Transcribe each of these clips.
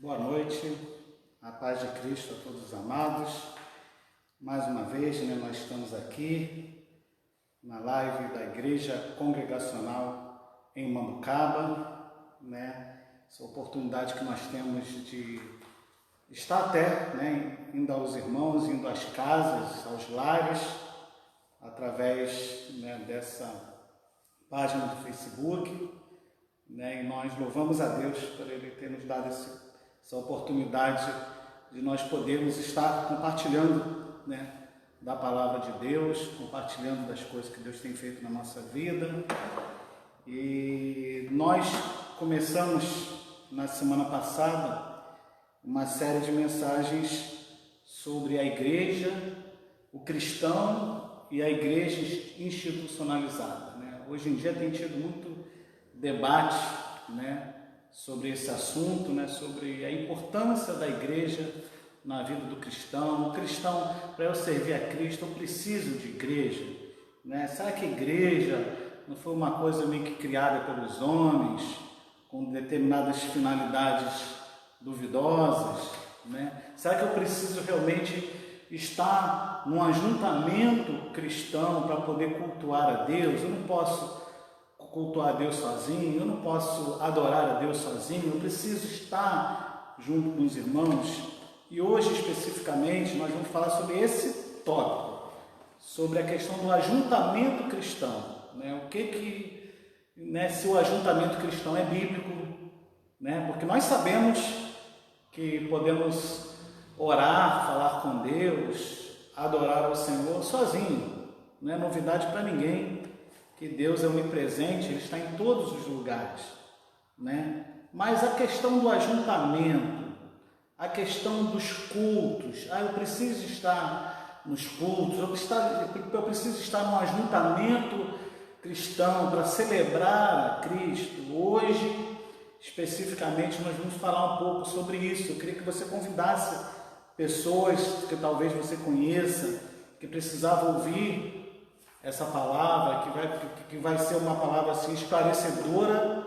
Boa noite, a paz de Cristo a todos os amados. Mais uma vez, nós estamos aqui na live da Igreja Congregacional em Mambucaba, essa oportunidade que nós temos de estar até, indo aos irmãos, indo às casas, aos lares, através dessa página do Facebook, e nós louvamos a Deus por Ele ter nos dado essa oportunidade de nós podermos estar compartilhando da palavra de Deus, compartilhando das coisas que Deus tem feito na nossa vida. E nós começamos na semana passada uma série de mensagens sobre a igreja, o cristão e a igreja institucionalizada. Hoje em dia tem tido muito debate sobre esse assunto, sobre a importância da igreja na vida do cristão. O cristão, para eu servir a Cristo, eu preciso de igreja. Será que a igreja não foi uma coisa meio que criada pelos homens, com determinadas finalidades duvidosas? Será que eu preciso realmente estar num ajuntamento cristão para poder cultuar a Deus? Eu não posso cultuar a Deus sozinho, eu não posso adorar a Deus sozinho, eu preciso estar junto com os irmãos. E hoje, especificamente, nós vamos falar sobre esse tópico, sobre a questão do ajuntamento cristão. Se o ajuntamento cristão é bíblico, porque nós sabemos que podemos orar, falar com Deus, adorar ao Senhor sozinho, não é novidade para ninguém. Que Deus é onipresente, Ele está em todos os lugares, Mas a questão do ajuntamento, a questão dos cultos, eu preciso estar nos cultos, eu preciso estar num ajuntamento cristão para celebrar a Cristo. Hoje, especificamente, nós vamos falar um pouco sobre isso. Eu queria que você convidasse pessoas que talvez você conheça, que precisavam ouvir essa palavra, que vai ser uma palavra assim, esclarecedora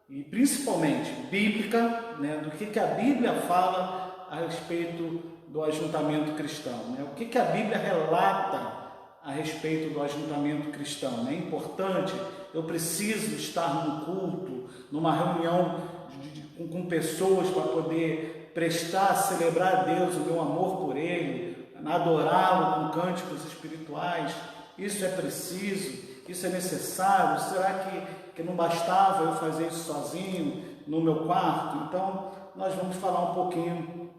e principalmente bíblica, do que a Bíblia fala a respeito do ajuntamento cristão, o que a Bíblia relata a respeito do ajuntamento cristão. É importante, eu preciso estar num culto, numa reunião com pessoas para poder prestar, celebrar a Deus, o meu amor por Ele, adorá-lo com cânticos espirituais. Isso é preciso, isso é necessário. Será que não bastava eu fazer isso sozinho no meu quarto? Então, nós vamos falar um pouquinho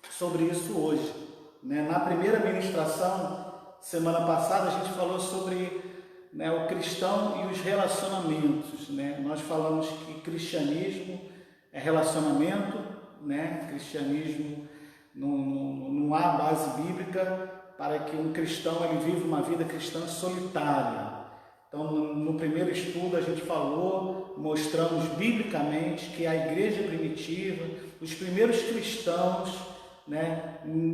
sobre isso hoje. Na primeira ministração, semana passada, a gente falou sobre o cristão e os relacionamentos. Nós falamos que cristianismo é relacionamento, cristianismo não há base bíblica para que um cristão ele viva uma vida cristã solitária. Então, no primeiro estudo a gente falou, mostramos biblicamente que a igreja primitiva, os primeiros cristãos,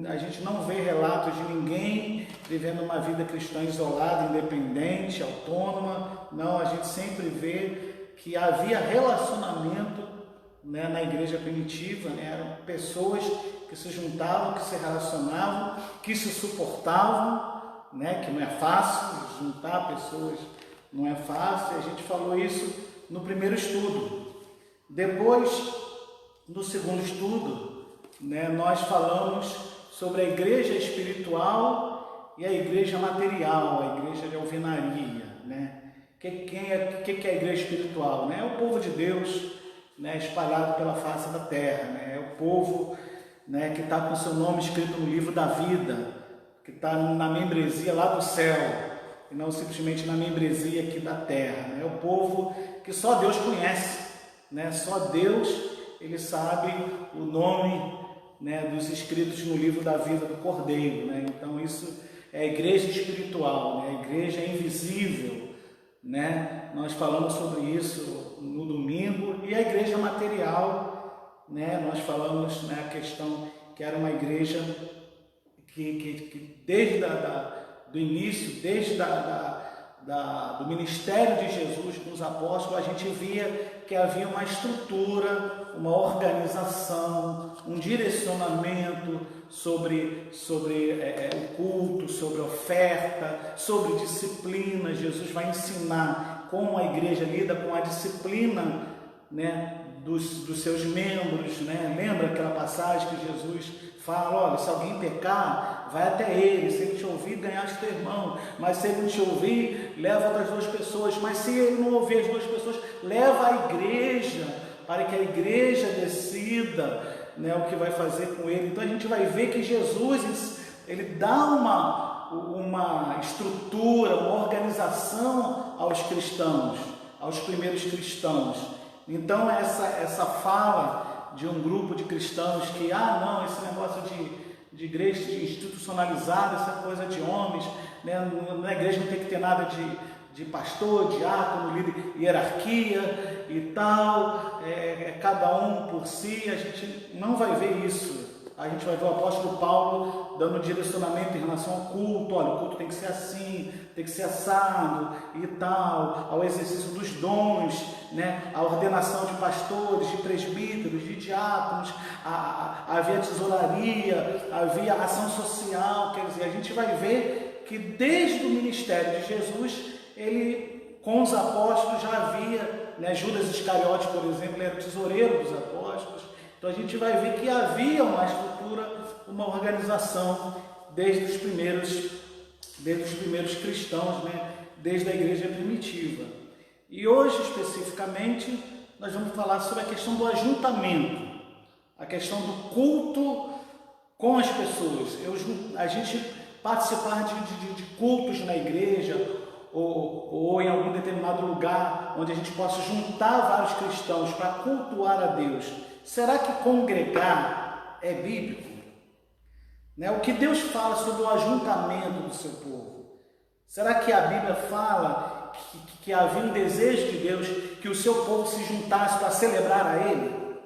a gente não vê relatos de ninguém vivendo uma vida cristã isolada, independente, autônoma. Não, a gente sempre vê que havia relacionamento na igreja primitiva, eram pessoas que se juntavam, que se relacionavam, que se suportavam, que não é fácil juntar pessoas, não é fácil. A gente falou isso no primeiro estudo. Depois, no segundo estudo, nós falamos sobre a igreja espiritual e a igreja material, a igreja de alvenaria. O que é a igreja espiritual? É o povo de Deus, espalhado pela face da terra, é o povo que está com seu nome escrito no livro da vida, que está na membresia lá do céu, e não simplesmente na membresia aqui da terra. É o povo que só Deus conhece, só Deus ele sabe o nome dos escritos no livro da vida do Cordeiro. Então isso é a igreja espiritual, a igreja invisível. Nós falamos sobre isso no domingo. E a igreja material, nós falamos a questão que era uma igreja que desde do início, desde do ministério de Jesus com os apóstolos, a gente via que havia uma estrutura, uma organização, um direcionamento sobre o culto, sobre a oferta, sobre disciplina. Jesus vai ensinar como a igreja lida com a disciplina, né, dos seus membros, né? Lembra aquela passagem que Jesus fala: olha, se alguém pecar, vai até ele, se ele te ouvir, ganhaste teu irmão, mas se ele não te ouvir, leva outras duas pessoas, mas se ele não ouvir as duas pessoas, leva a igreja, para que a igreja decida, né, o que vai fazer com ele. Então a gente vai ver que Jesus, ele dá uma estrutura, uma organização aos cristãos, aos primeiros cristãos. Então essa fala de um grupo de cristãos que, não, esse negócio de igreja institucionalizada, essa coisa de homens, né? Na igreja não tem que ter nada de pastor, diácono, líder, hierarquia e tal, cada um por si. A gente não vai ver isso. A gente vai ver o apóstolo Paulo dando direcionamento em relação ao culto. Olha, o culto tem que ser assim, tem que ser assado e tal, ao exercício dos dons, né? A ordenação de pastores, de presbíteros, de diáconos, havia tesouraria, havia ação social. Quer dizer, a gente vai ver que desde o ministério de Jesus, ele, com os apóstolos, já havia, né? Judas Iscariote, por exemplo, era o tesoureiro dos apóstolos. Então a gente vai ver que havia uma estrutura, uma organização desde os primeiros cristãos, né? Desde a igreja primitiva. E hoje, especificamente, nós vamos falar sobre a questão do ajuntamento, a questão do culto com as pessoas. A gente participar de cultos na igreja ou em algum determinado lugar onde a gente possa juntar vários cristãos para cultuar a Deus. Será que congregar é bíblico? Né? O que Deus fala sobre o ajuntamento do seu povo? Será que a Bíblia fala que havia um desejo de Deus que o seu povo se juntasse para celebrar a Ele?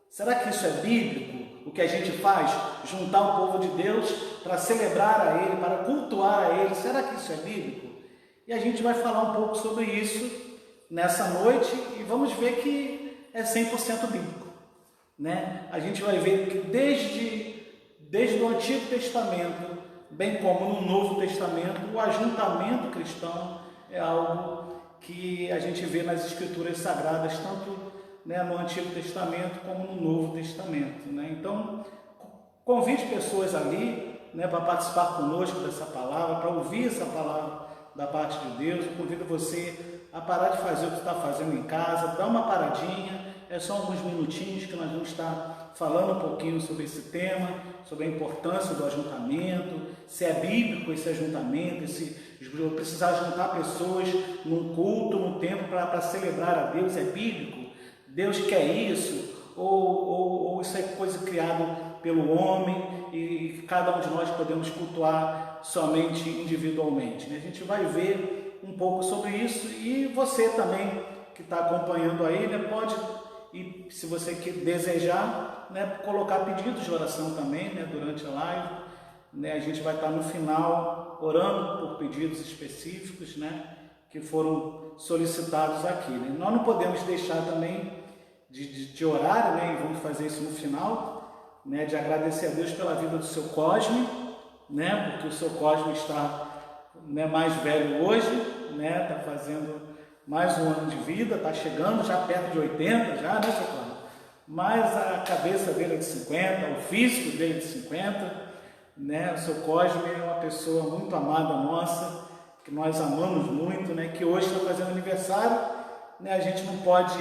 Será que isso é bíblico? O que a gente faz? Juntar o povo de Deus para celebrar a Ele, para cultuar a Ele. Será que isso é bíblico? E a gente vai falar um pouco sobre isso nessa noite e vamos ver que é 100% bíblico. Né? A gente vai ver que desde o Antigo Testamento, bem como no Novo Testamento, o ajuntamento cristão é algo que a gente vê nas Escrituras Sagradas, tanto, né, no Antigo Testamento como no Novo Testamento. Né? Então, convide pessoas ali, né, para participar conosco dessa palavra, para ouvir essa palavra da parte de Deus. Eu convido você a parar de fazer o que está fazendo em casa, dar uma paradinha. É só alguns minutinhos que nós vamos estar falando um pouquinho sobre esse tema, sobre a importância do ajuntamento, se é bíblico esse ajuntamento, precisar juntar pessoas num culto, num tempo para celebrar a Deus, é bíblico? Deus quer isso? Ou isso é coisa criada pelo homem e cada um de nós podemos cultuar somente individualmente? Né? A gente vai ver um pouco sobre isso e você também que está acompanhando aí, né, pode... E se você desejar, né, colocar pedidos de oração também, né, durante a live, né, a gente vai estar no final orando por pedidos específicos, né, que foram solicitados aqui. Né? Nós não podemos deixar também de orar, né, e vamos fazer isso no final, né, de agradecer a Deus pela vida do seu Cosme, né, porque o seu Cosme está, né, mais velho hoje, né, está fazendo mais um ano de vida, está chegando já perto de 80, já, né, seu Cláudio? Mas a cabeça dele é de 50, o físico dele é de 50, né? O seu Cosme é uma pessoa muito amada nossa, que nós amamos muito, né? Que hoje está fazendo aniversário, né? A gente não pode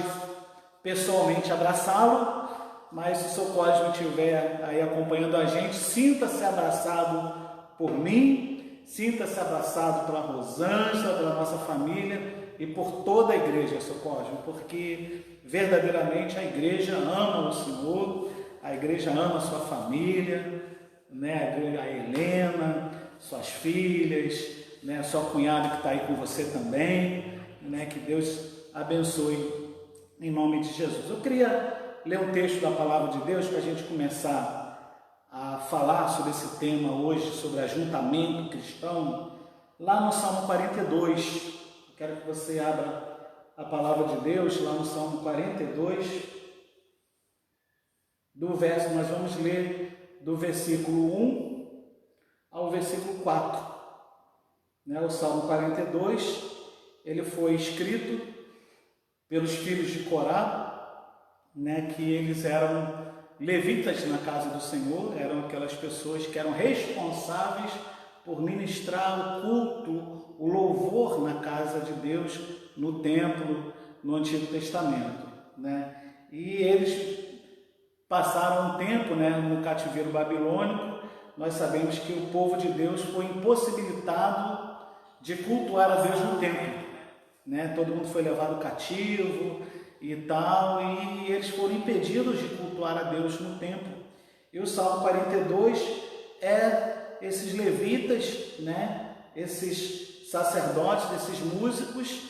pessoalmente abraçá-lo, mas se o seu Cosme estiver aí acompanhando a gente, sinta-se abraçado por mim, sinta-se abraçado pela Rosângela, pela nossa família, e por toda a igreja, seu Cosme, porque verdadeiramente a igreja ama o Senhor, a igreja ama a sua família, né? A Helena, suas filhas, né? A sua cunhada que está aí com você também, né? Que Deus abençoe em nome de Jesus. Eu queria ler um texto da palavra de Deus para a gente começar a falar sobre esse tema hoje, sobre ajuntamento cristão, lá no Salmo 42. Quero que você abra a palavra de Deus lá no Salmo 42, nós vamos ler do versículo 1 ao versículo 4. O Salmo 42, ele foi escrito pelos filhos de Corá, que eles eram levitas na casa do Senhor, eram aquelas pessoas que eram responsáveis por ministrar o culto, o louvor na casa de Deus, no templo, no Antigo Testamento. E eles passaram um tempo no cativeiro babilônico. Nós sabemos que o povo de Deus foi impossibilitado de cultuar a Deus no templo. Todo mundo foi levado cativo e tal, e eles foram impedidos de cultuar a Deus no templo. E o Salmo 42 é esses levitas, esses sacerdotes, esses músicos,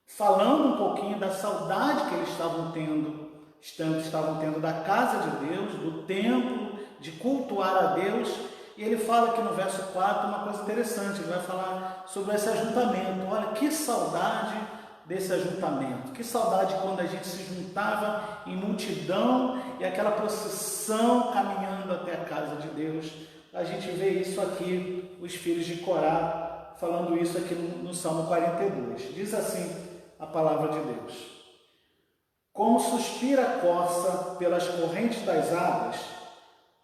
falando um pouquinho da saudade que eles estavam tendo da casa de Deus, do templo, de cultuar a Deus. E ele fala aqui no verso 4 uma coisa interessante, ele vai falar sobre esse ajuntamento. Olha, que saudade desse ajuntamento, que saudade quando a gente se juntava em multidão e aquela procissão caminhando até a casa de Deus. A gente vê isso aqui, os filhos de Corá, falando isso aqui no Salmo 42. Diz assim a palavra de Deus: como suspira a corça pelas correntes das águas,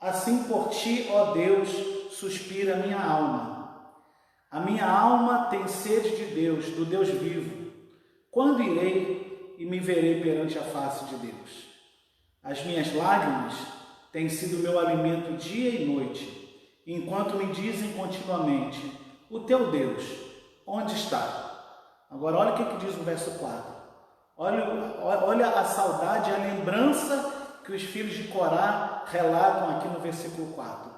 assim por ti, ó Deus, suspira a minha alma. A minha alma tem sede de Deus, do Deus vivo. Quando irei e me verei perante a face de Deus? As minhas lágrimas têm sido meu alimento dia e noite, enquanto me dizem continuamente: o teu Deus, onde está? Agora olha o que diz o verso 4. Olha a saudade, a lembrança que os filhos de Corá relatam aqui no versículo 4.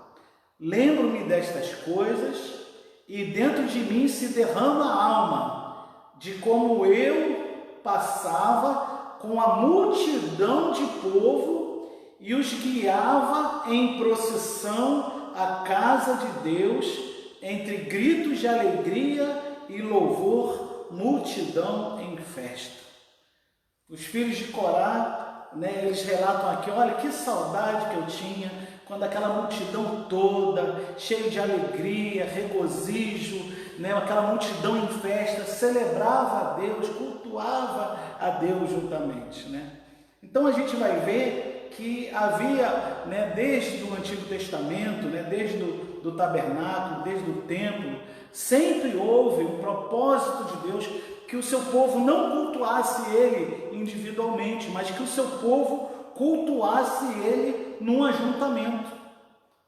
Lembro-me destas coisas e dentro de mim se derrama a alma de como eu passava com a multidão de povo e os guiava em procissão à casa de Deus, entre gritos de alegria e louvor, multidão em festa. Os filhos de Corá, eles relatam aqui: olha que saudade que eu tinha quando aquela multidão toda, cheia de alegria, regozijo, aquela multidão em festa, celebrava a Deus, cultuava a Deus juntamente. Então a gente vai ver que havia, desde o Antigo Testamento, desde do tabernáculo, desde o templo, sempre houve um propósito de Deus que o seu povo não cultuasse Ele individualmente, mas que o seu povo cultuasse Ele num ajuntamento,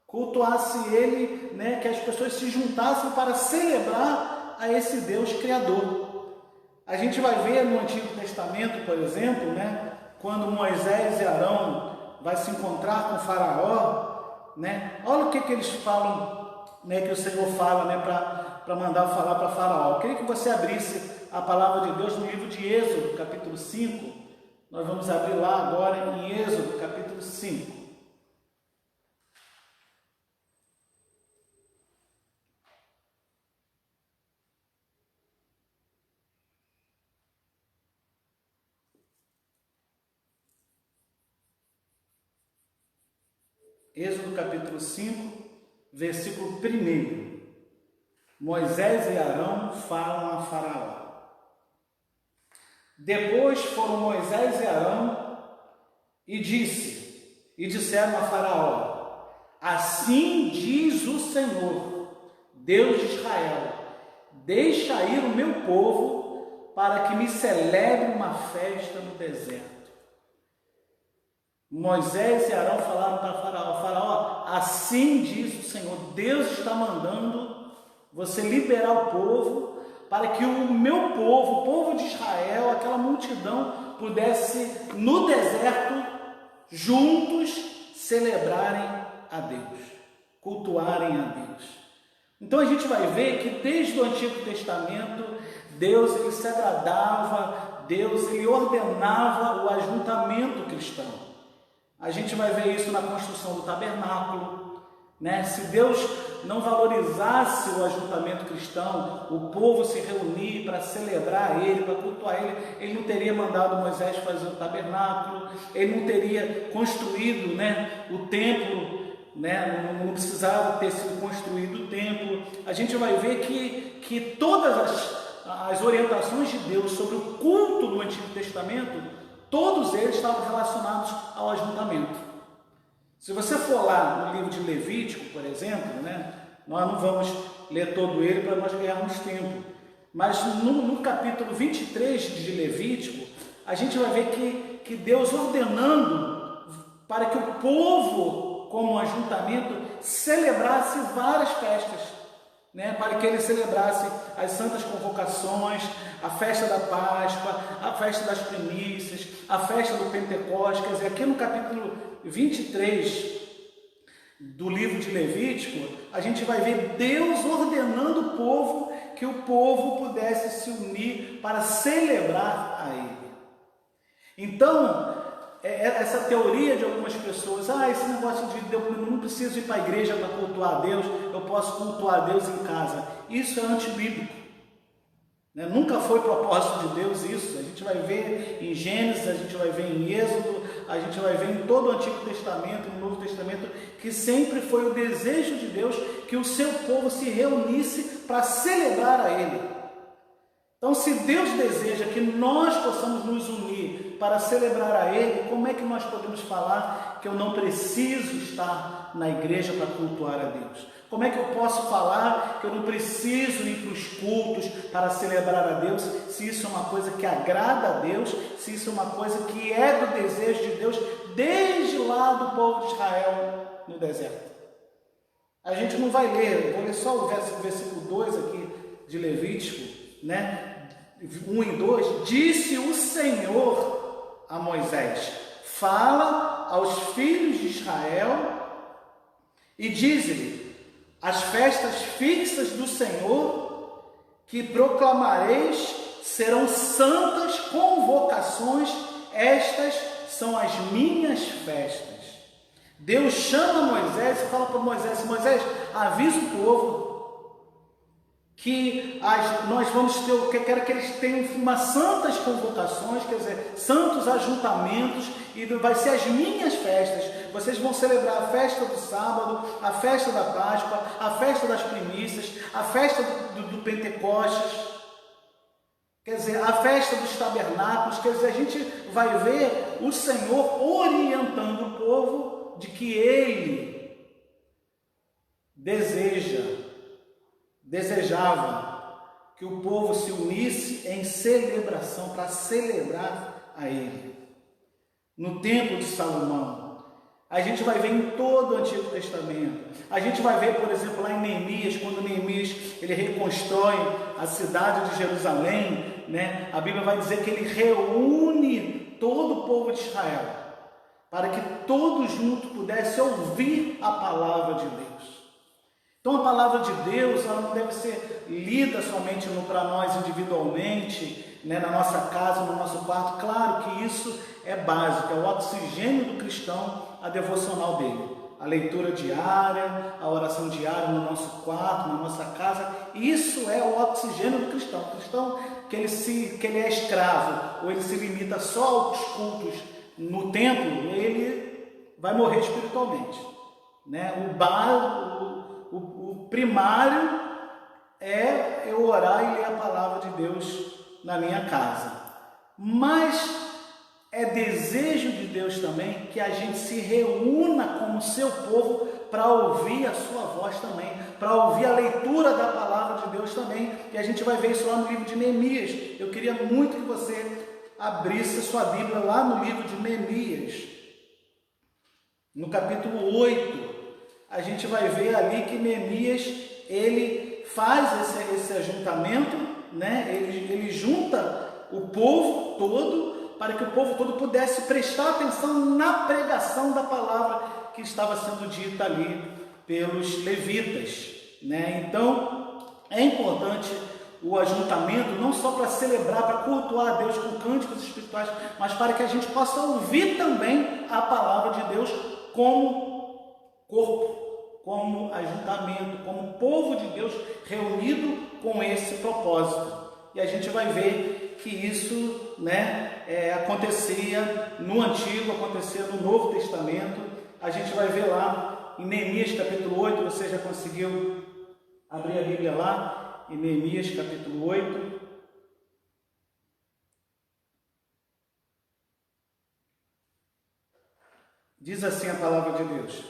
cultuasse Ele, que as pessoas se juntassem para celebrar a esse Deus Criador. A gente vai ver no Antigo Testamento, por exemplo, quando Moisés e Arão vai se encontrar com Faraó, olha o que eles falam, que o Senhor fala, para mandar falar para Faraó. Eu queria que você abrisse a palavra de Deus no livro de Êxodo, capítulo 5. Nós vamos abrir lá agora em Êxodo, capítulo 5. Êxodo capítulo 5, versículo 1. Moisés e Arão falam a Faraó. Depois foram Moisés e Arão e disseram a Faraó: assim diz o Senhor, Deus de Israel: deixa ir o meu povo para que me celebre uma festa no deserto. Moisés e Arão falaram para Faraó: Faraó, assim diz o Senhor, Deus está mandando você liberar o povo para que o meu povo, o povo de Israel, aquela multidão, pudesse no deserto, juntos, celebrarem a Deus, cultuarem a Deus. Então a gente vai ver que desde o Antigo Testamento, Deus ele se agradava, Deus ele ordenava o ajuntamento cristão. A gente vai ver isso na construção do tabernáculo, Se Deus não valorizasse o ajuntamento cristão, o povo se reunir para celebrar Ele, para cultuar Ele, Ele não teria mandado Moisés fazer o tabernáculo, Ele não teria construído, né, o templo, né, não precisava ter sido construído o templo. A gente vai ver que todas as orientações de Deus sobre o culto do Antigo Testamento, todos eles estavam relacionados ao ajuntamento. Se você for lá no livro de Levítico, por exemplo, né, nós não vamos ler todo ele para nós ganharmos tempo, mas no capítulo 23 de Levítico, a gente vai ver que Deus ordenando para que o povo, como ajuntamento, celebrasse várias festas, né, para que ele celebrasse as santas convocações, a festa da Páscoa, a festa das primícias, a festa do Pentecostes. Quer dizer, aqui no capítulo 23 do livro de Levítico, a gente vai ver Deus ordenando o povo que o povo pudesse se unir para celebrar a Ele. Então, essa teoria de algumas pessoas, esse negócio de eu não preciso ir para a igreja para cultuar a Deus, eu posso cultuar a Deus em casa. Isso é antibíblico. Né? Nunca foi propósito de Deus isso. A gente vai ver em Gênesis, a gente vai ver em Êxodo, a gente vai ver em todo o Antigo Testamento, no Novo Testamento, que sempre foi o desejo de Deus que o seu povo se reunisse para celebrar a Ele. Então, se Deus deseja que nós possamos nos unir para celebrar a Ele, como é que nós podemos falar que eu não preciso estar na igreja para cultuar a Deus? Como é que eu posso falar que eu não preciso ir para os cultos para celebrar a Deus, se isso é uma coisa que agrada a Deus, se isso é uma coisa que é do desejo de Deus desde lá do povo de Israel no deserto? A gente não vai ler, vou ler só o versículo 2 aqui de Levítico, né? 1 e 2, disse o Senhor a Moisés: fala aos filhos de Israel e dize-lhe: as festas fixas do Senhor que proclamareis serão santas convocações, estas são as minhas festas. Deus chama Moisés e fala para Moisés: Moisés, avisa o povo que nós vamos ter, eu quero que eles tenham umas santas convocações, quer dizer, santos ajuntamentos, e vai ser as minhas festas. Vocês vão celebrar a festa do sábado, a festa da Páscoa, a festa das primícias, a festa do Pentecostes, quer dizer, a festa dos tabernáculos. Quer dizer, a gente vai ver o Senhor orientando o povo de que Ele desejava que o povo se unisse em celebração, para celebrar a Ele. No templo de Salomão, a gente vai ver em todo o Antigo Testamento. A gente vai ver, por exemplo, lá em Neemias, quando Neemias ele reconstrói a cidade de Jerusalém, né? A Bíblia vai dizer que ele reúne todo o povo de Israel, para que todos juntos pudessem ouvir a palavra de Deus. Então a palavra de Deus, ela não deve ser lida somente para nós individualmente, né, na nossa casa, no nosso quarto. Claro que isso é básico, é o oxigênio do cristão, a devocional dele. A leitura diária, a oração diária no nosso quarto, na nossa casa. Isso é o oxigênio do cristão. O cristão que ele é escravo, ou ele se limita só aos cultos no templo, ele vai morrer espiritualmente. Né? O primário é eu orar e ler a palavra de Deus na minha casa. Mas é desejo de Deus também que a gente se reúna como seu povo para ouvir a sua voz também, para ouvir a leitura da palavra de Deus também. E a gente vai ver isso lá no livro de Neemias. Eu queria muito que você abrisse a sua Bíblia lá no livro de Neemias, no capítulo 8. A gente vai ver ali que Neemias, ele faz esse ajuntamento, né? Ele junta o povo todo, para que o povo todo pudesse prestar atenção na pregação da palavra que estava sendo dita ali pelos levitas, né? Então, é importante o ajuntamento, não só para celebrar, para cultuar a Deus com cânticos espirituais, mas para que a gente possa ouvir também a palavra de Deus como corpo, como ajuntamento, como povo de Deus reunido com esse propósito. E a gente vai ver que isso, acontecia no Antigo, acontecia no Novo Testamento. A gente vai ver lá em Neemias capítulo 8, você já conseguiu abrir a Bíblia lá, em Neemias capítulo 8. Diz assim a palavra de Deus: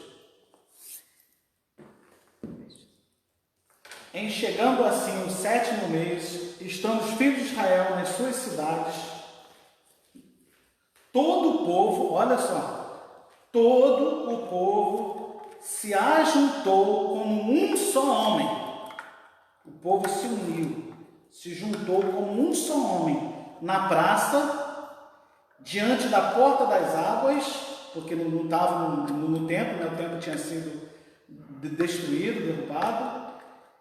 em chegando assim o 7º mês, estando os filhos de Israel nas suas cidades, todo o povo, olha só, todo o povo se ajuntou como um só homem. O povo se uniu, se juntou como um só homem na praça, diante da porta das águas, porque não estava no templo, o templo tinha sido destruído, derrubado,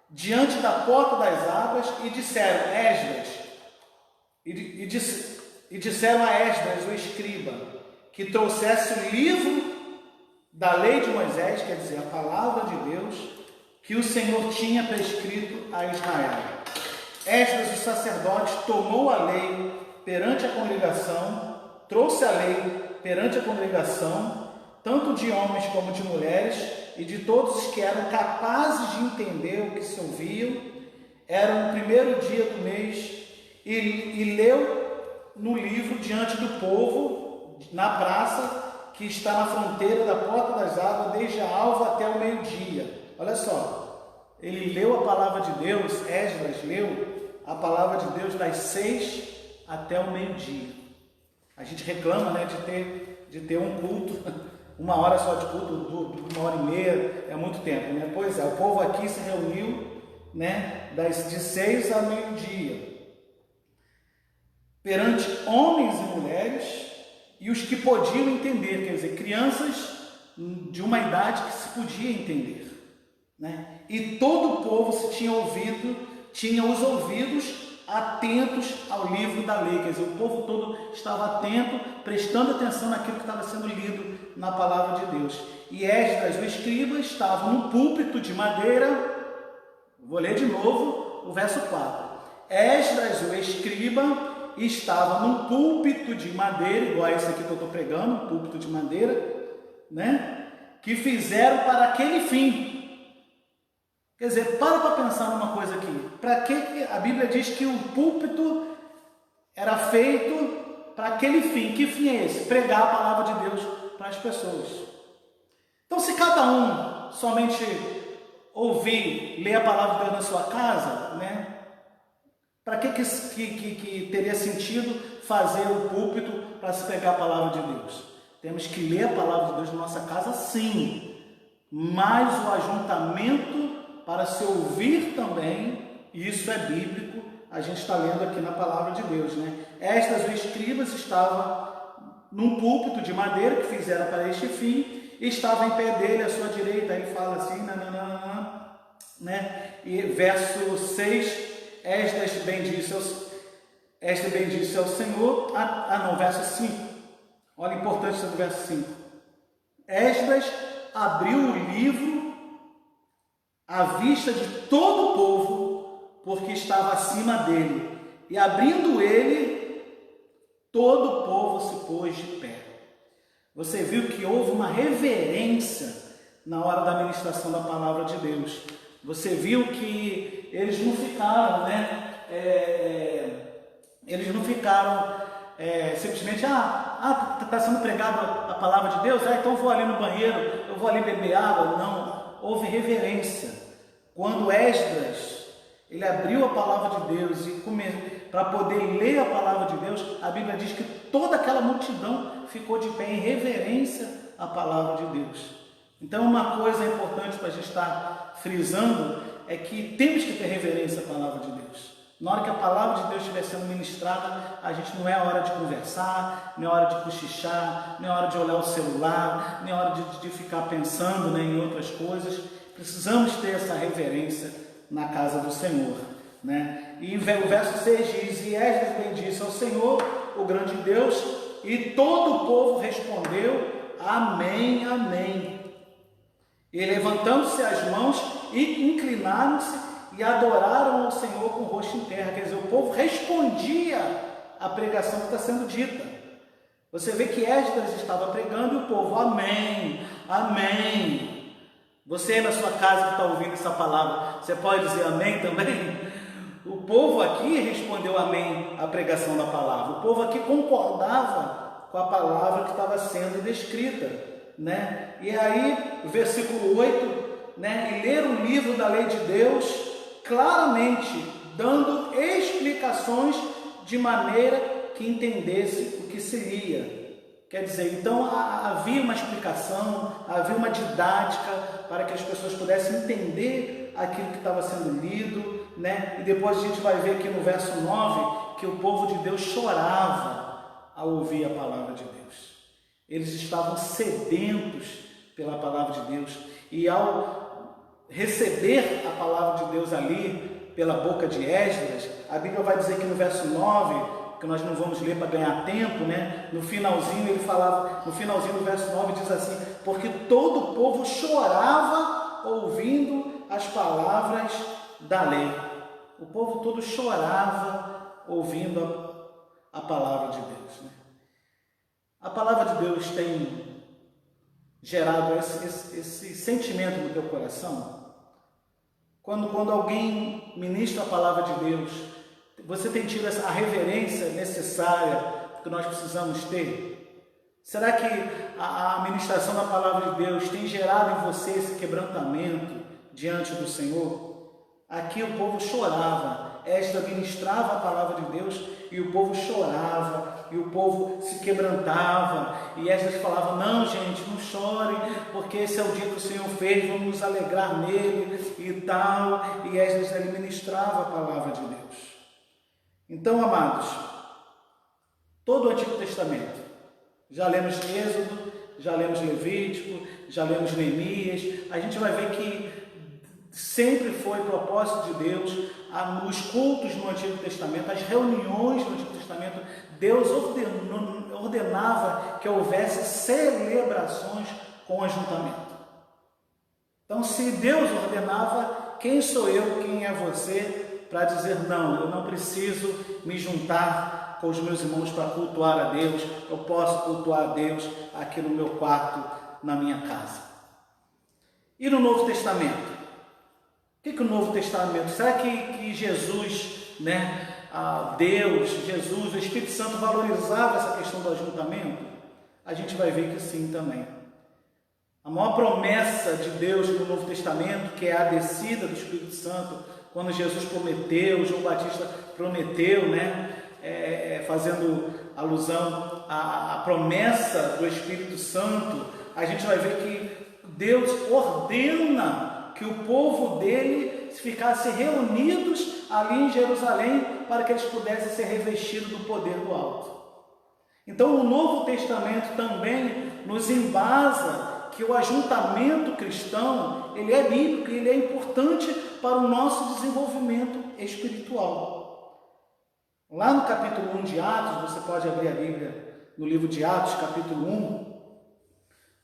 diante da porta das águas, e disseram Esdras, e disseram a Esdras, o escriba, que trouxesse o livro da lei de Moisés, quer dizer, a palavra de Deus, que o Senhor tinha prescrito a Israel. Esdras, o sacerdote, tomou a lei perante a congregação, trouxe a lei perante a congregação, tanto de homens como de mulheres, e de todos os que eram capazes de entender o que se ouviam. Era o primeiro dia do mês, e leu no livro diante do povo, na praça, que está na fronteira da porta das águas, desde a alva até o meio-dia. Olha só, ele leu a palavra de Deus, Esdras leu a palavra de Deus das 6 até o meio-dia. A gente reclama, de ter um culto, 1 hora só de culto, 1h30, é muito tempo, né? Pois é, o povo aqui se reuniu, de 6 a meio-dia, perante homens e mulheres, e os que podiam entender, quer dizer, crianças de uma idade que se podia entender, E todo o povo tinha os ouvidos atentos ao livro da lei, quer dizer, o povo todo estava atento, prestando atenção naquilo que estava sendo lido na palavra de Deus. E Esdras, o escriba, estava no púlpito de madeira. Vou ler de novo o verso 4. Esdras, o escriba, estava num púlpito de madeira, igual a esse aqui que eu estou pregando, um púlpito de madeira, que fizeram para aquele fim. Quer dizer, para pensar numa coisa aqui. Para que a Bíblia diz que o púlpito era feito para aquele fim? Que fim é esse? Pregar a palavra de Deus para as pessoas. Então, se cada um somente ler a palavra de Deus na sua casa, para que teria sentido fazer o púlpito para se pregar a palavra de Deus? Temos que ler a palavra de Deus na nossa casa, sim, mas o ajuntamento para se ouvir também, isso é bíblico, a gente está lendo aqui na palavra de Deus, Esdras, o escriba, estava num púlpito de madeira que fizeram para este fim, e estava em pé dele, à sua direita. Ele fala assim, e verso 6, Esdras bendisse ao Senhor. Verso 5, olha a importância do verso 5. Esdras abriu o livro à vista de todo o povo, porque estava acima dele, e abrindo ele, todo o povo se pôs de pé. Você viu que houve uma reverência na hora da ministração da palavra de Deus. Você viu que eles não ficaram, simplesmente, está sendo pregado a palavra de Deus, então vou ali no banheiro, eu vou ali beber água. Não. Houve reverência. Quando Esdras, ele abriu a palavra de Deus para poder ler a palavra de Deus, a Bíblia diz que toda aquela multidão ficou de pé em reverência à palavra de Deus. Então, uma coisa importante para a gente estar frisando é que temos que ter reverência à palavra de Deus. Na hora que a palavra de Deus estiver sendo ministrada, a gente não é a hora de conversar, não é a hora de cochichar, não é a hora de olhar o celular, não é a hora de ficar pensando em outras coisas. Precisamos ter essa reverência na casa do Senhor. E o verso 6 diz, e Esdras bendisse ao Senhor, o grande Deus, e todo o povo respondeu, amém, amém. E levantando-se as mãos, e inclinaram-se e adoraram ao Senhor com o rosto em terra. Quer dizer, o povo respondia à pregação que está sendo dita. Você vê que Esdras estava pregando e o povo, amém, amém. Você na sua casa que está ouvindo essa palavra, você pode dizer amém também? O povo aqui respondeu amém à pregação da palavra. O povo aqui concordava com a palavra que estava sendo descrita, né? E aí, o versículo 8, né? E ler o livro da lei de Deus claramente, dando explicações de maneira que entendesse o que seria. Quer dizer, então havia uma explicação, havia uma didática para que as pessoas pudessem entender aquilo que estava sendo lido, né? E depois a gente vai ver aqui no verso 9 que o povo de Deus chorava ao ouvir a palavra de Deus. Eles estavam sedentos pela palavra de Deus e ao receber a palavra de Deus ali pela boca de Esdras, a Bíblia vai dizer que no verso 9, que nós não vamos ler para ganhar tempo, né? No finalzinho ele falava, no finalzinho do verso 9 diz assim: porque todo o povo chorava ouvindo as palavras da lei. O povo todo chorava ouvindo a palavra de Deus, né? A palavra de Deus tem gerado esse sentimento no teu coração? Quando alguém ministra a palavra de Deus, você tem tido a reverência necessária que nós precisamos ter? Será que a ministração da palavra de Deus tem gerado em você esse quebrantamento diante do Senhor? Aqui o povo chorava, Esdras ministrava a palavra de Deus e o povo chorava, e o povo se quebrantava, e Esdras falava: não, gente, não chorem, porque esse é o dia que o Senhor fez, vamos nos alegrar nele e tal. E Esdras ele ministrava a palavra de Deus. Então, amados, todo o Antigo Testamento, já lemos Êxodo, já lemos Levítico, já lemos Neemias, a gente vai ver que sempre foi propósito de Deus, nos cultos no Antigo Testamento, as reuniões no Antigo Testamento, Deus ordenava que houvesse celebrações com ajuntamento. Então, se Deus ordenava, quem sou eu, quem é você, para dizer: não, eu não preciso me juntar com os meus irmãos para cultuar a Deus, eu posso cultuar a Deus aqui no meu quarto, na minha casa. E no Novo Testamento? O que o Novo Testamento? Será que Jesus, né, Deus, Jesus, o Espírito Santo valorizava essa questão do ajuntamento? A gente vai ver que sim também. A maior promessa de Deus no Novo Testamento, que é a descida do Espírito Santo, quando Jesus prometeu, João Batista prometeu, né, fazendo alusão à promessa do Espírito Santo, a gente vai ver que Deus ordena que o povo dele ficasse reunidos ali em Jerusalém para que eles pudessem ser revestidos do poder do alto. Então o Novo Testamento também nos embasa que o ajuntamento cristão, ele é bíblico, ele é importante para o nosso desenvolvimento espiritual. Lá no capítulo 1 de Atos, você pode abrir a Bíblia no livro de Atos, capítulo 1,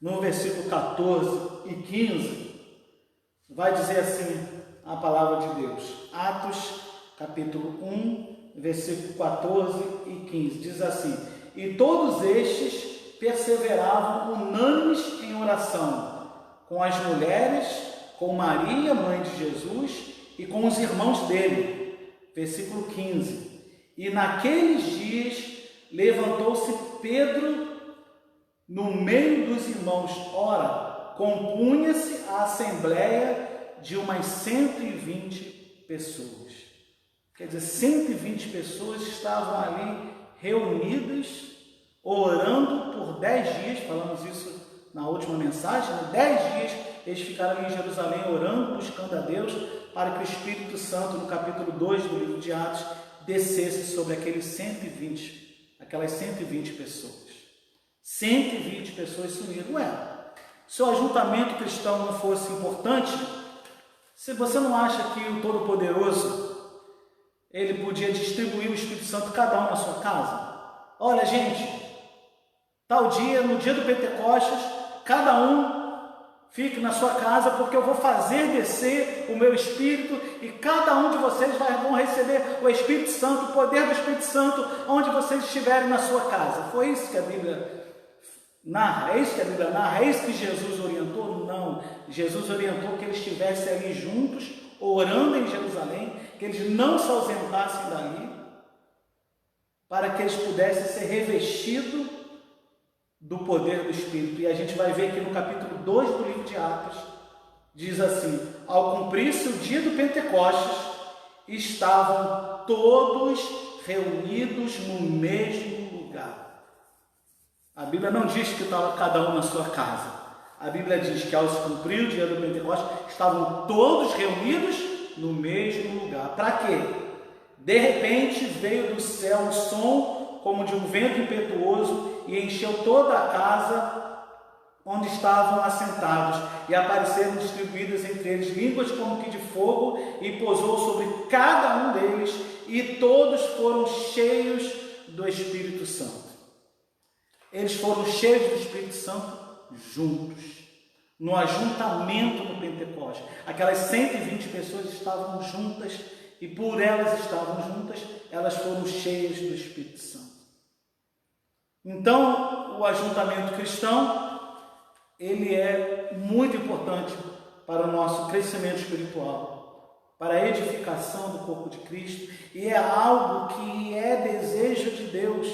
no versículo 14 e 15, vai dizer assim a palavra de Deus. Atos, capítulo 1, versículo 14 e 15, diz assim: e todos estes perseveravam unânimes em oração, com as mulheres, com Maria, mãe de Jesus, e com os irmãos dele. Versículo 15. E naqueles dias levantou-se Pedro no meio dos irmãos. Ora, compunha-se a assembleia de umas 120 pessoas. Quer dizer, 120 pessoas estavam ali reunidas, orando por 10 dias, falamos isso na última mensagem, 10 dias eles ficaram ali em Jerusalém orando, buscando a Deus, para que o Espírito Santo, no capítulo 2 do livro de Atos, descesse sobre aquelas 120 pessoas. 120 pessoas se uniram. Se o ajuntamento cristão não fosse importante, se você não acha que o Todo-Poderoso, ele podia distribuir o Espírito Santo cada um na sua casa? Olha, gente, tal dia, no dia do Pentecostes, cada um fique na sua casa, porque eu vou fazer descer o meu Espírito e cada um de vocês vão receber o Espírito Santo, o poder do Espírito Santo, onde vocês estiverem na sua casa. Foi isso que a Bíblia narra? É isso que a Bíblia narra? É isso que Jesus orientou? Não. Jesus orientou que eles estivessem ali juntos, orando em Jerusalém, que eles não se ausentassem dali, para que eles pudessem ser revestidos do poder do Espírito. E a gente vai ver que no capítulo 2 do livro de Atos, diz assim: ao cumprir-se o dia do Pentecostes, estavam todos reunidos no mesmo lugar. A Bíblia não diz que estava cada um na sua casa. A Bíblia diz que ao se cumprir o dia do Pentecostes, estavam todos reunidos no mesmo lugar. Para quê? De repente veio do céu um som como de um vento impetuoso e encheu toda a casa onde estavam assentados, e apareceram distribuídas entre eles línguas como que de fogo, e pousou sobre cada um deles, e todos foram cheios do Espírito Santo. Eles foram cheios do Espírito Santo juntos, no ajuntamento no Pentecostes. Aquelas 120 pessoas estavam juntas, e por elas estavam juntas, elas foram cheias do Espírito Santo. Então, o ajuntamento cristão, ele é muito importante para o nosso crescimento espiritual, para a edificação do corpo de Cristo, e é algo que é desejo de Deus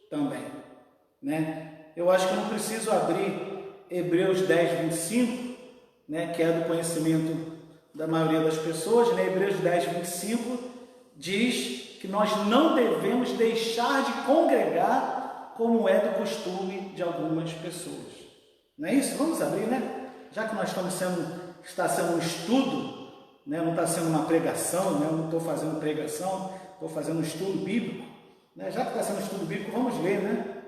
também, né? Eu acho que eu não preciso abrir Hebreus 10, 25, né, que é do conhecimento da maioria das pessoas, né? Hebreus 10, 25 diz que nós não devemos deixar de congregar como é do costume de algumas pessoas. Não é isso? Vamos abrir, né? Já que nós está sendo um estudo, né? Não está sendo uma pregação, né? Eu não estou fazendo pregação, estou fazendo um estudo bíblico, né? Já que está sendo um estudo bíblico, vamos ler, né?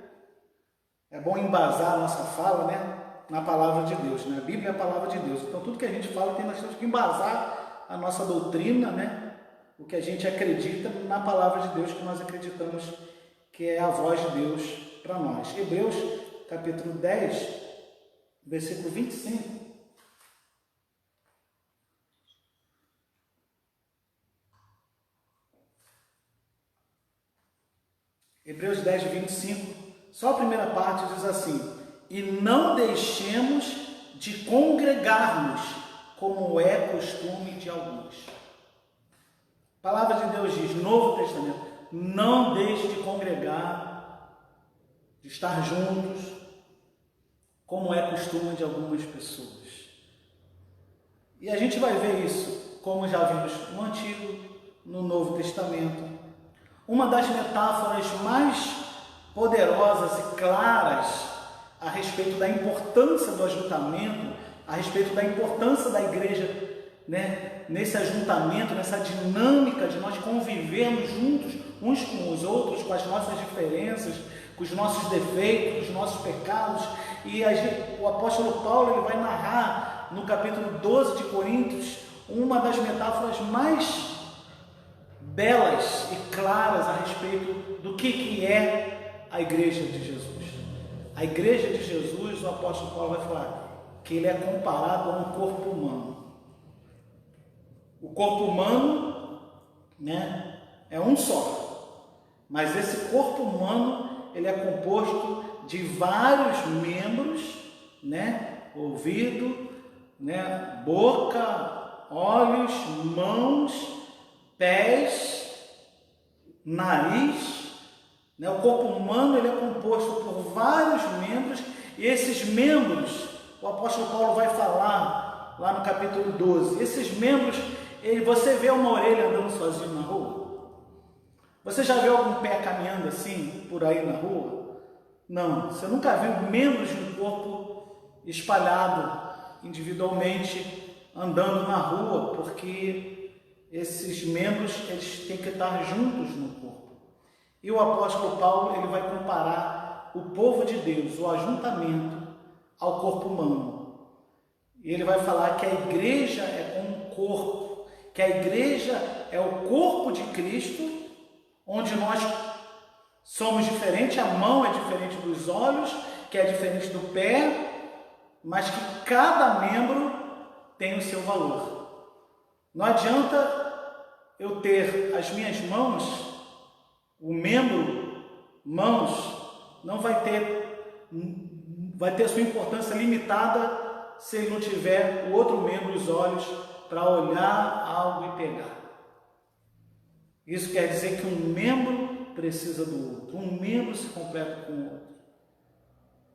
É bom embasar a nossa fala, né, na palavra de Deus, né? A Bíblia é a palavra de Deus. Então, tudo que a gente fala, nós temos que embasar a nossa doutrina, né? O que a gente acredita na palavra de Deus, que nós acreditamos que é a voz de Deus para nós. Hebreus, capítulo 10, versículo 25. Hebreus 10, 25, só a primeira parte diz assim: e não deixemos de congregar-nos, como é costume de alguns. A palavra de Deus diz, Novo Testamento, não deixe de congregar, de estar juntos, como é costume de algumas pessoas. E a gente vai ver isso, como já vimos no Antigo, no Novo Testamento. Uma das metáforas mais poderosas e claras a respeito da importância do ajuntamento, a respeito da importância da igreja, né, nesse ajuntamento, nessa dinâmica de nós convivermos juntos uns com os outros, com as nossas diferenças, com os nossos defeitos, os nossos pecados. E o apóstolo Paulo, ele vai narrar no capítulo 12 de Coríntios uma das metáforas mais belas e claras a respeito do que é a igreja de Jesus. A igreja de Jesus, o apóstolo Paulo vai falar que ele é comparado a um corpo humano. O corpo humano, né, é um só, mas esse corpo humano, ele é composto de vários membros, né, ouvido, né, boca, olhos, mãos, pés, nariz, né? O corpo humano, ele é composto por vários membros, e esses membros, o apóstolo Paulo vai falar lá no capítulo 12, esses membros, você vê uma orelha andando sozinho na rua? Você já viu algum pé caminhando assim, por aí na rua? Não, você nunca viu membros de um corpo espalhado individualmente andando na rua, porque esses membros, eles têm que estar juntos no corpo. E o apóstolo Paulo, ele vai comparar o povo de Deus, o ajuntamento, ao corpo humano. E ele vai falar que a igreja é como um corpo, que a igreja é o corpo de Cristo, onde nós somos diferentes, a mão é diferente dos olhos, que é diferente do pé, mas que cada membro tem o seu valor. Não adianta eu ter as minhas mãos, o membro, mãos, não vai ter sua importância limitada se ele não tiver o outro membro, os olhos, para olhar algo e pegar. Isso quer dizer que um membro precisa do outro, um membro se completa com o outro.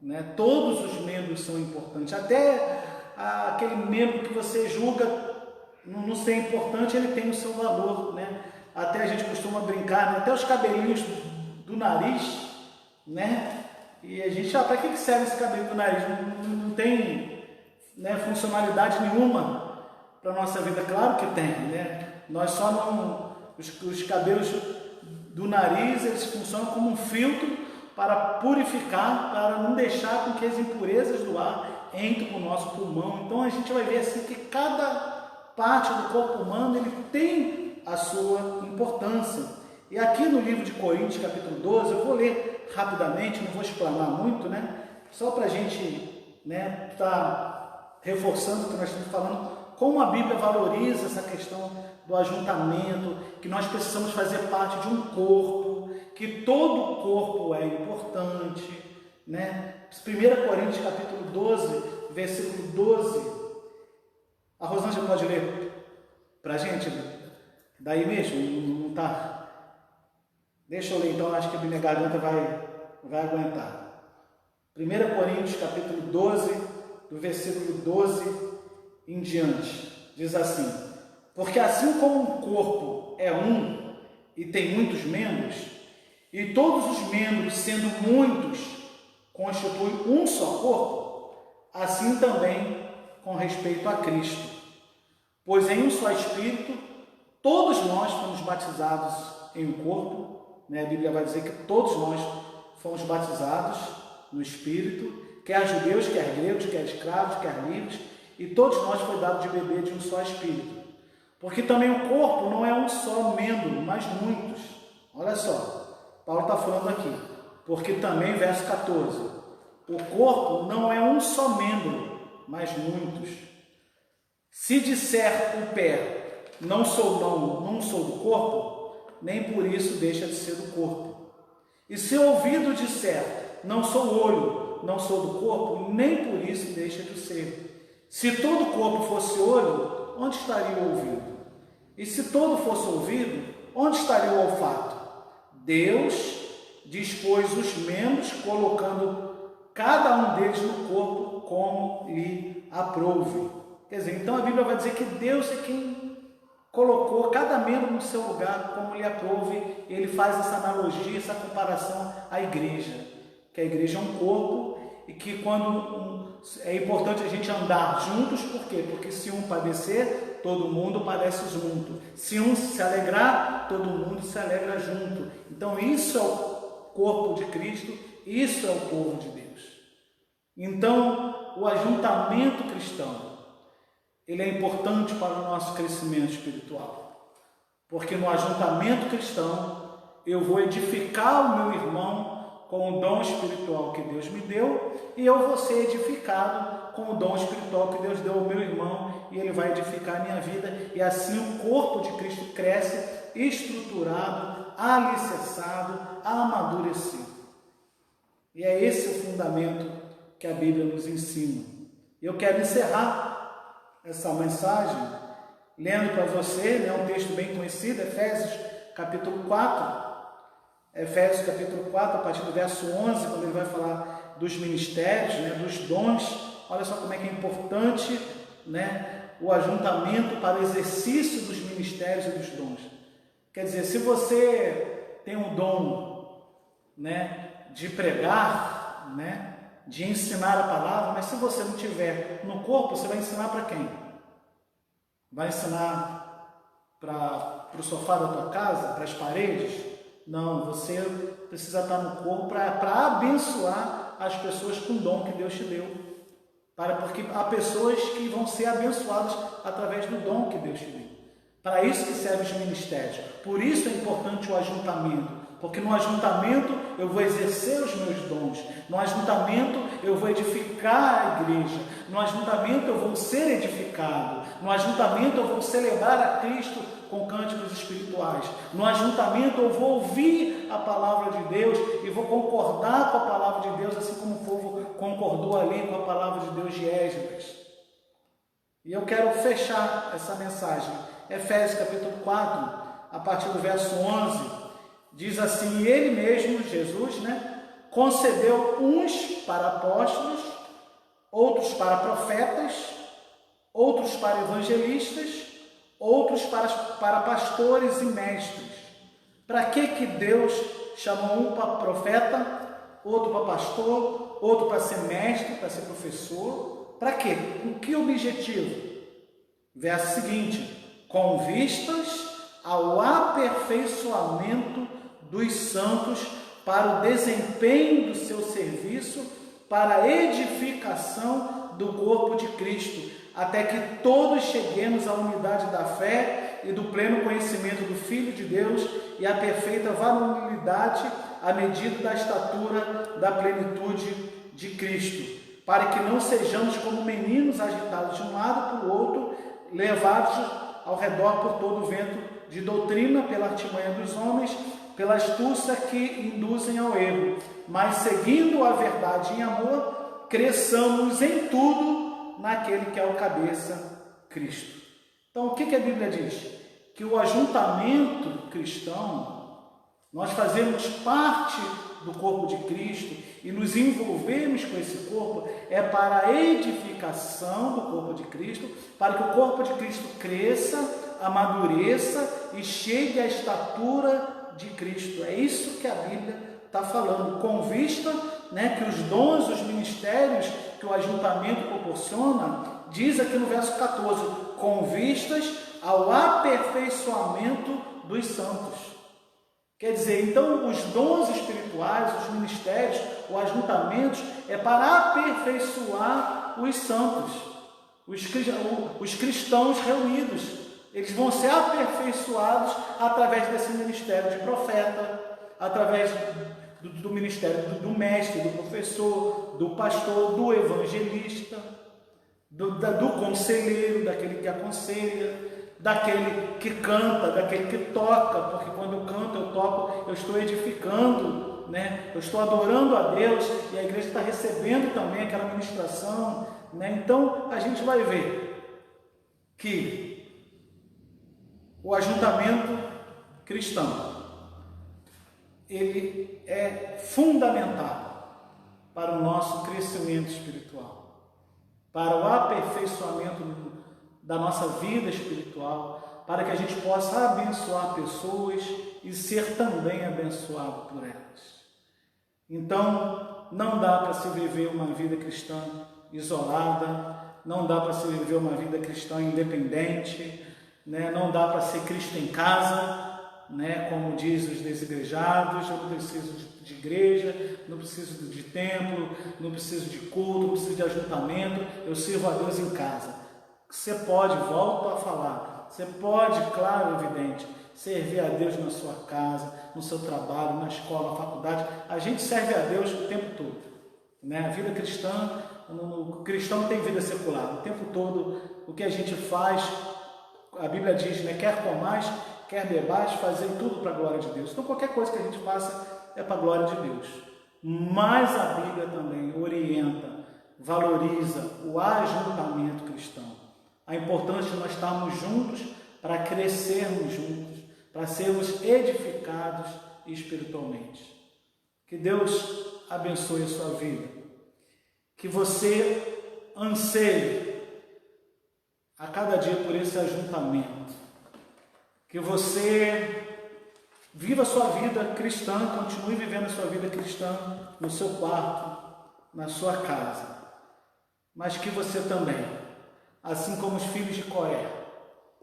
Né? Todos os membros são importantes, até aquele membro que você julga não ser importante, ele tem o seu valor. Né? Até a gente costuma brincar, né? Até os cabelinhos do nariz, né? E a gente, para que serve esse cabelo do nariz? Não tem, né, funcionalidade nenhuma para a nossa vida. Claro que tem, né? Nós só não... Os cabelos do nariz, eles funcionam como um filtro para purificar, para não deixar com que as impurezas do ar entrem no nosso pulmão. Então a gente vai ver assim que cada parte do corpo humano ele tem a sua importância. E aqui no livro de Coríntios, capítulo 12, eu vou ler rapidamente, não vou explanar muito, né? Só para a gente, né, tá reforçando o que nós estamos falando, como a Bíblia valoriza essa questão do ajuntamento, que nós precisamos fazer parte de um corpo, que todo o corpo é importante, né? 1 Coríntios capítulo 12, versículo 12. A Rosângela pode ler para a gente? Daí mesmo? Não está? Deixa eu ler então, acho que a minha garganta vai aguentar. 1 Coríntios capítulo 12, do versículo 12 em diante, diz assim: porque assim como um corpo é um e tem muitos membros, e todos os membros, sendo muitos, constituem um só corpo, assim também com respeito a Cristo. Pois em um só Espírito, todos nós fomos batizados em um corpo, né? A Bíblia vai dizer que todos nós fomos batizados no Espírito, quer judeus, quer gregos, quer escravos, quer livres, e todos nós foi dado de beber de um só Espírito. Porque também o corpo não é um só membro, mas muitos. Olha só, Paulo está falando aqui. Porque também, verso 14, o corpo não é um só membro, mas muitos. Se disser o pé, não sou do corpo, nem por isso deixa de ser do corpo. E se o ouvido disser, não sou olho, não sou do corpo, nem por isso deixa de ser. Se todo o corpo fosse olho, onde estaria o ouvido? E se todo fosse ouvido, onde estaria o olfato? Deus dispôs os membros, colocando cada um deles no corpo como lhe aprouve. Quer dizer, então a Bíblia vai dizer que Deus é quem colocou cada membro no seu lugar como lhe aprouve. E ele faz essa analogia, essa comparação à igreja, que a igreja é um corpo e que é importante a gente andar juntos. Por quê? Porque se um padecer, todo mundo padece junto. Se um se alegrar, todo mundo se alegra junto. Então isso é o corpo de Cristo, isso é o povo de Deus. Então o ajuntamento cristão, ele é importante para o nosso crescimento espiritual. Porque no ajuntamento cristão, eu vou edificar o meu irmão com o dom espiritual que Deus me deu, e eu vou ser edificado com o dom espiritual que Deus deu ao meu irmão, e ele vai edificar a minha vida, e assim o corpo de Cristo cresce, estruturado, alicerçado, amadurecido. E é esse o fundamento que a Bíblia nos ensina. Eu quero encerrar essa mensagem lendo para você, né, um texto bem conhecido, Efésios capítulo 4, Efésios capítulo 4, a partir do verso 11, quando ele vai falar dos ministérios, né, dos dons. Olha só como é que é importante, né, o ajuntamento para o exercício dos ministérios e dos dons. Quer dizer, se você tem um dom, né, de pregar, né, de ensinar a palavra, mas se você não tiver no corpo, você vai ensinar para quem? Vai ensinar para o sofá da tua casa, para as paredes? Não, você precisa estar no corpo para abençoar as pessoas com o dom que Deus te deu. Porque há pessoas que vão ser abençoadas através do dom que Deus te deu. Para isso que servem os ministérios. Por isso é importante o ajuntamento. porque no ajuntamento eu vou exercer os meus dons, no ajuntamento eu vou edificar a igreja, no ajuntamento eu vou ser edificado, no ajuntamento eu vou celebrar a Cristo com cânticos espirituais, no ajuntamento eu vou ouvir a palavra de Deus e vou concordar com a palavra de Deus, assim como o povo concordou ali com a palavra de Deus de Esdras. E eu quero fechar essa mensagem. Efésios capítulo 4, a partir do verso 11, diz assim: ele mesmo, Jesus, concedeu uns para apóstolos, outros para profetas, outros para evangelistas, outros para pastores e mestres. Para que Deus chamou um para profeta, outro para pastor, outro para ser mestre, para ser professor? Para quê? Com que objetivo? Verso seguinte: com vistas ao aperfeiçoamento dos santos para o desempenho do seu serviço, para a edificação do corpo de Cristo, até que todos cheguemos à unidade da fé e do pleno conhecimento do Filho de Deus e à perfeita varonilidade à medida da estatura da plenitude de Cristo, para que não sejamos como meninos agitados de um lado para o outro, levados ao redor por todo o vento de doutrina, pela artimanha dos homens, pela astúcia que induzem ao erro, mas seguindo a verdade em amor, cresçamos em tudo naquele que é o cabeça, Cristo. Então, o que a Bíblia diz? Que o ajuntamento cristão, nós fazemos parte do corpo de Cristo e nos envolvemos com esse corpo, é para a edificação do corpo de Cristo, para que o corpo de Cristo cresça, amadureça e chegue à estatura de Cristo. É isso que a Bíblia está falando, com vista que os dons, os ministérios que o ajuntamento proporciona, diz aqui no verso 14, com vistas ao aperfeiçoamento dos santos. Quer dizer, então, os dons espirituais, os ministérios, os ajuntamentos, é para aperfeiçoar os santos, os cristãos reunidos. Eles vão ser aperfeiçoados através desse ministério de profeta, através do ministério do mestre, do professor, do pastor, do evangelista, do conselheiro, daquele que aconselha, daquele que canta, daquele que toca, porque quando eu canto, eu toco, eu estou edificando, eu estou adorando a Deus e a igreja está recebendo também aquela ministração, Então a gente vai ver que o ajuntamento cristão, ele é fundamental para o nosso crescimento espiritual, para o aperfeiçoamento da nossa vida espiritual, para que a gente possa abençoar pessoas e ser também abençoado por elas. Então, não dá para se viver uma vida cristã isolada, não dá para se viver uma vida cristã independente, não dá para ser Cristo em casa, como diz os desigrejados. Eu não preciso de igreja, não preciso de templo, não preciso de culto, não preciso de ajuntamento, eu sirvo a Deus em casa. Você pode, volto a falar, você pode, claro, evidente, servir a Deus na sua casa, no seu trabalho, na escola, na faculdade. A gente serve a Deus o tempo todo. A vida cristã, o cristão não tem vida secular. O tempo todo, o que a gente faz, a Bíblia diz, quer comais, quer bebais, fazer tudo para a glória de Deus. Então, qualquer coisa que a gente faça é para a glória de Deus. Mas a Bíblia também orienta, valoriza o ajuntamento cristão. A importância de nós estarmos juntos para crescermos juntos, para sermos edificados espiritualmente. Que Deus abençoe a sua vida. Que você anseie a cada dia por esse ajuntamento. Que você viva a sua vida cristã, continue vivendo a sua vida cristã no seu quarto, na sua casa. Mas que você também, assim como os filhos de Coré,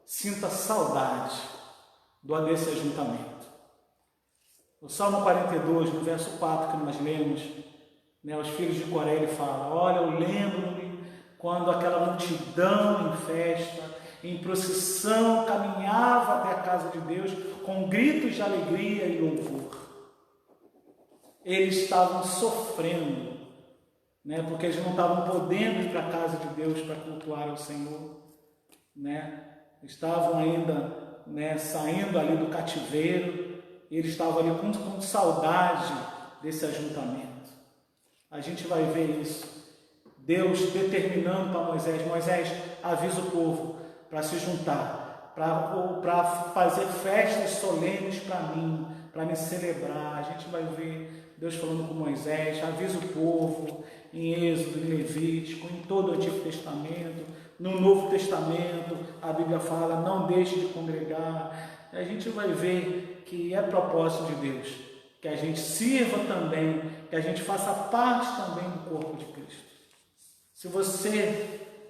sinta saudade desse ajuntamento. O Salmo 42, no verso 4 que nós lemos, os filhos de Coré, ele fala: olha, eu lembro-me quando aquela multidão em festa, em procissão, caminhava até a casa de Deus com gritos de alegria e louvor. eles estavam sofrendo, né? Porque eles não estavam podendo ir para a casa de Deus para cultuar ao Senhor, né? Estavam ainda, né, saindo ali do cativeiro, e eles estavam ali com saudade desse ajuntamento. A gente vai ver isso. Deus determinando para Moisés, avisa o povo para se juntar, para fazer festas solenes para mim, para me celebrar. A gente vai ver Deus falando com Moisés, avisa o povo em Êxodo, em Levítico, em todo o Antigo Testamento. No Novo Testamento, a Bíblia fala, não deixe de congregar. A gente vai ver que é propósito de Deus, que a gente sirva também, que a gente faça parte também do corpo de Cristo.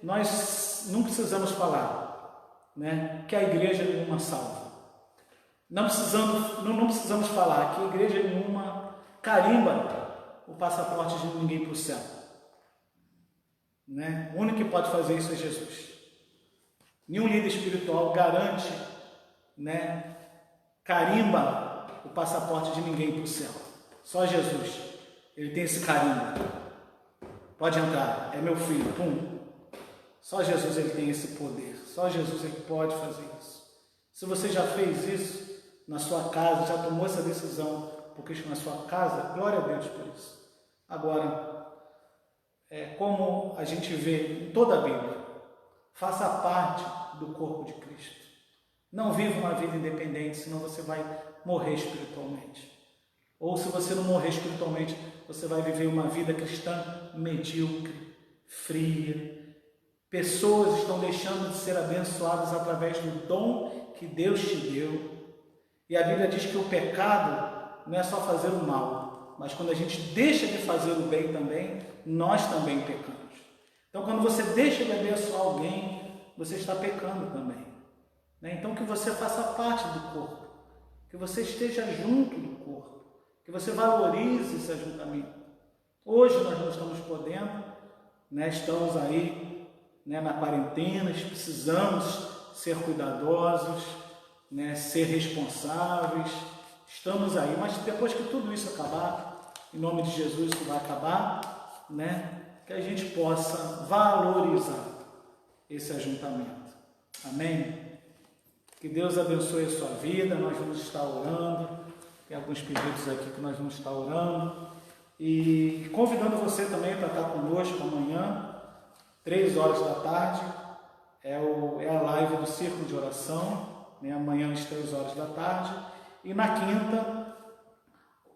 Nós não precisamos falar, né, que a igreja nenhuma salva. Não precisamos falar que a igreja nenhuma carimba o passaporte de ninguém para o céu. Né? O único que pode fazer isso é Jesus. Nenhum líder espiritual garante, né, carimba o passaporte de ninguém para o céu. Só Jesus, ele tem esse carimbo. Pode entrar, é meu filho, pum. Só Jesus ele tem esse poder, só Jesus ele pode fazer isso. Se você já fez isso na sua casa, já tomou essa decisão por Cristo na sua casa, glória a Deus por isso. Agora, como a gente vê em toda a Bíblia, faça parte do corpo de Cristo. Não viva uma vida independente, senão você vai morrer espiritualmente. Ou se você não morrer espiritualmente, você vai viver uma vida cristã medíocre, fria. Pessoas estão deixando de ser abençoadas através do dom que Deus te deu. E a Bíblia diz que o pecado não é só fazer o mal, mas quando a gente deixa de fazer o bem também, nós também pecamos. Então, quando você deixa de abençoar alguém, você está pecando também. Então, que você faça parte do corpo, que você esteja junto do corpo, que você valorize esse ajuntamento. Hoje nós não estamos podendo, estamos aí na quarentena, precisamos ser cuidadosos, ser responsáveis, estamos aí, mas depois que tudo isso acabar, em nome de Jesus isso vai acabar, que a gente possa valorizar esse ajuntamento. Amém? Que Deus abençoe a sua vida. Nós vamos estar orando, tem alguns pedidos aqui que nós vamos estar orando, e convidando você também para estar conosco amanhã, 3 horas da tarde, é a live do Círculo de Oração, amanhã às 3 horas da tarde, e na quinta,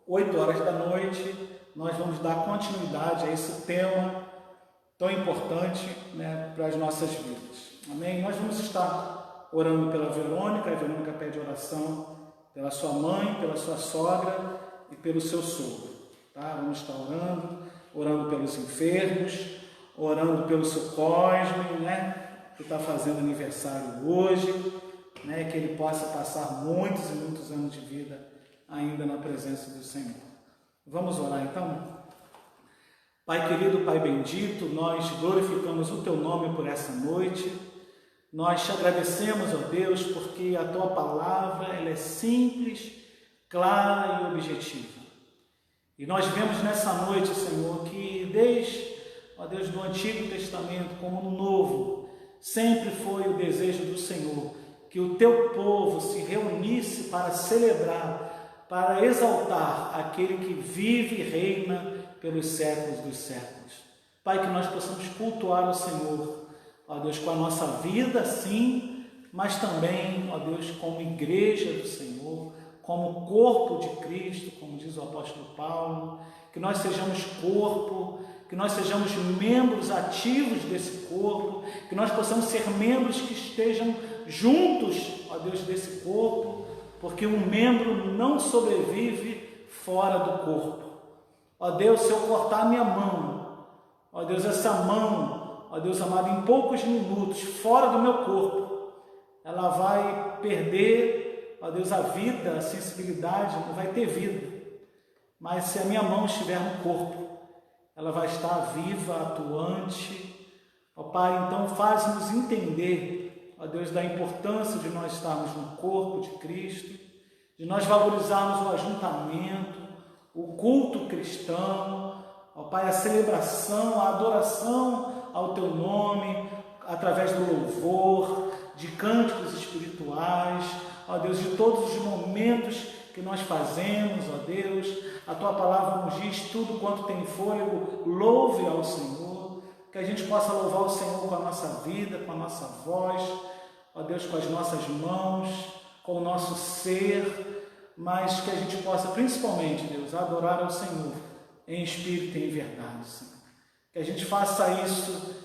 8 horas da noite, nós vamos dar continuidade a esse tema tão importante para as nossas vidas. Amém? Nós vamos estar orando pela Verônica. A Verônica pede oração pela sua mãe, pela sua sogra e pelo seu sogro. Tá? Vamos estar orando pelos enfermos, orando pelo seu Cosme, que está fazendo aniversário hoje, que ele possa passar muitos e muitos anos de vida ainda na presença do Senhor. Vamos orar então? Pai querido, Pai bendito, nós glorificamos o Teu nome por essa noite. Nós te agradecemos, ó Deus, porque a Tua palavra ela é simples, clara e objetiva. E nós vemos nessa noite, Senhor, que desde, ó Deus, do Antigo Testamento como no Novo, sempre foi o desejo do Senhor que o Teu povo se reunisse para celebrar, para exaltar aquele que vive e reina pelos séculos dos séculos. Pai, que nós possamos cultuar o Senhor, ó Deus, com a nossa vida, sim, mas também, ó Deus, como igreja do Senhor, como corpo de Cristo, como diz o apóstolo Paulo, que nós sejamos corpo, que nós sejamos membros ativos desse corpo, que nós possamos ser membros que estejam juntos, ó Deus, desse corpo, porque um membro não sobrevive fora do corpo. Ó Deus, se eu cortar minha mão, ó Deus, essa mão, ó Deus amado, em poucos minutos, fora do meu corpo, ela vai perder, ó Deus, a vida, a sensibilidade, não vai ter vida. Mas se a minha mão estiver no corpo, ela vai estar viva, atuante. Ó Pai, então faz-nos entender, ó Deus, da importância de nós estarmos no corpo de Cristo, de nós valorizarmos o ajuntamento, o culto cristão, ó Pai, a celebração, a adoração ao Teu nome, através do louvor, de cânticos espirituais, ó Deus, de todos os momentos que nós fazemos, ó Deus, a Tua palavra nos diz: tudo quanto tem fôlego, louve ao Senhor, que a gente possa louvar o Senhor com a nossa vida, com a nossa voz, ó Deus, com as nossas mãos, com o nosso ser, mas que a gente possa, principalmente, Deus, adorar ao Senhor em espírito e em verdade, Senhor. Que a gente faça isso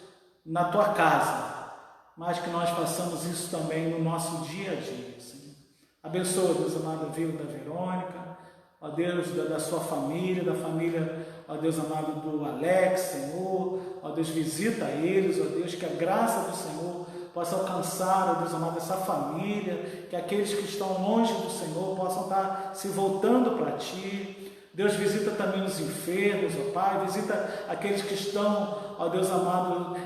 na Tua casa, mas que nós façamos isso também no nosso dia a dia, Senhor. Abençoa, Deus amado, a vida da Verônica, ó Deus, da sua família, da família, ó Deus amado, do Alex, Senhor, ó Deus, visita eles, ó Deus, que a graça do Senhor possa alcançar, ó Deus amado, essa família, que aqueles que estão longe do Senhor possam estar se voltando para Ti. Deus, visita também os enfermos, ó Pai, visita aqueles que estão, ó Deus amado,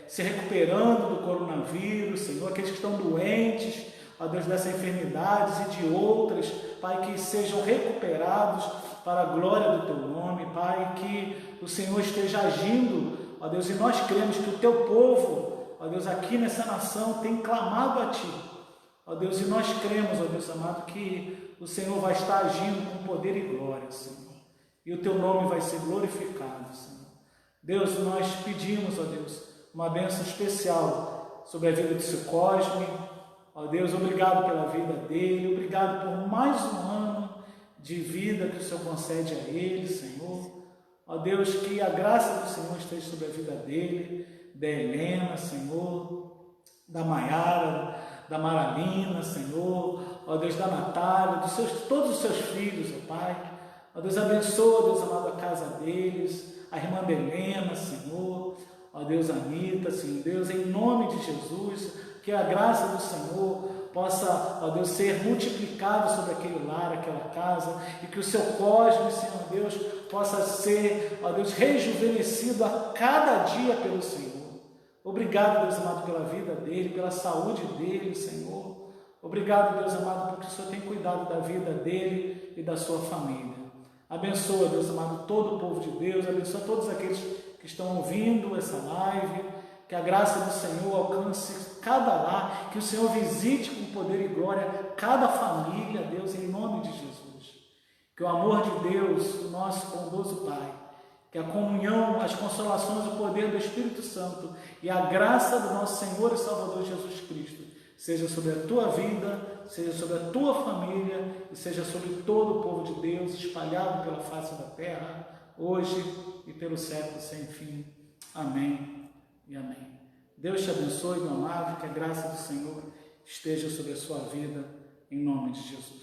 se recuperando do coronavírus, Senhor, aqueles que estão doentes, ó Deus, dessas enfermidades e de outras, Pai, que sejam recuperados para a glória do Teu nome, Pai, que o Senhor esteja agindo, ó Deus, e nós cremos que o Teu povo, ó Deus, aqui nessa nação tem clamado a Ti, ó Deus, e nós cremos, ó Deus amado, que o Senhor vai estar agindo com poder e glória, Senhor, e o Teu nome vai ser glorificado, Senhor. Deus, nós pedimos, ó Deus, uma bênção especial sobre a vida do seu Cosme, ó Deus, obrigado pela vida dele, obrigado por mais um ano de vida que o Senhor concede a ele, Senhor, ó Deus, que a graça do Senhor esteja sobre a vida dele, da Helena, Senhor, da Maiara, da Maralina, Senhor, ó Deus, da Natália, todos os seus filhos, ó Pai, ó Deus, abençoa, Deus amado, a casa deles, a irmã da Helena, Senhor, ó Deus, Anitta, Senhor, Deus, em nome de Jesus, que a graça do Senhor possa, ó Deus, ser multiplicada sobre aquele lar, aquela casa, e que o seu Cosme, Senhor Deus, possa ser, ó Deus, rejuvenescido a cada dia pelo Senhor. Obrigado, Deus amado, pela vida dele, pela saúde dele, Senhor. Obrigado, Deus amado, porque o Senhor tem cuidado da vida dele e da sua família. Abençoa, Deus amado, todo o povo de Deus, abençoa todos aqueles que estão ouvindo essa live, que a graça do Senhor alcance cada lar, que o Senhor visite com poder e glória cada família, Deus, em nome de Jesus. Que o amor de Deus, o nosso bondoso Pai, que a comunhão, as consolações, o poder do Espírito Santo e a graça do nosso Senhor e Salvador Jesus Cristo seja sobre a tua vida, seja sobre a tua família e seja sobre todo o povo de Deus espalhado pela face da terra, hoje e pelo século sem fim. Amém e amém. Deus te abençoe, meu amado, que a graça do Senhor esteja sobre a sua vida, em nome de Jesus.